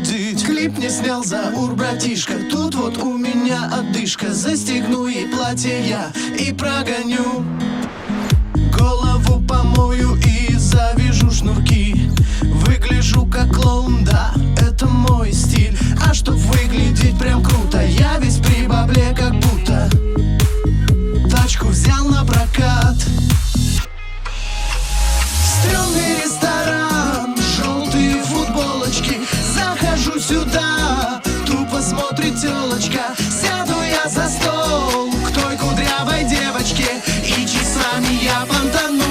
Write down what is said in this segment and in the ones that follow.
будить. Клип не снял Заур, братишка. Тут вот у меня одышка. Застегну ей платье я и прогоню. Голову помою и завяжу шнурки. Выгляжу как клоун, да, это мой стиль. А чтоб выглядеть прям круто, я весь при бабле как будто. Тачку взял на прокат. Стрёмный ресторан, желтые футболочки. Захожу сюда, тупо смотрит тёлочка. Сяду я за стол к той кудрявой девочке, и часами я понтанусь.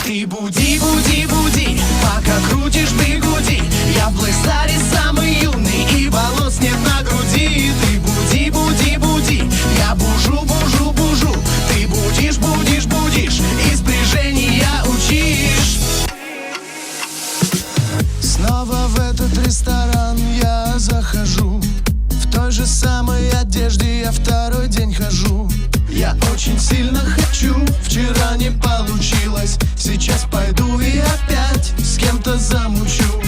Ты буди, буди, буди, пока крутишь бигуди. Я в Блэкстаре самый юный, и волос нет на груди. Ты буди, буди, буди, я бужу, бужу, бужу. Ты будишь, будишь, будишь, из прижения учишь. Снова в этот ресторан я захожу. В той же самой одежде я второй день хожу. Я очень сильно хочу, вчера не получилось. Сейчас пойду и опять с кем-то замучу.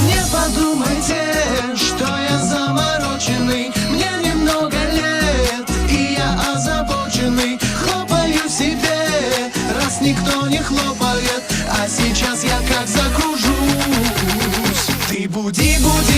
Не подумайте, что я замороченный. Мне немного лет, и я озабоченный. Хлопаю себе, раз никто не хлопает. А сейчас я как закружусь. Ты буди, буди,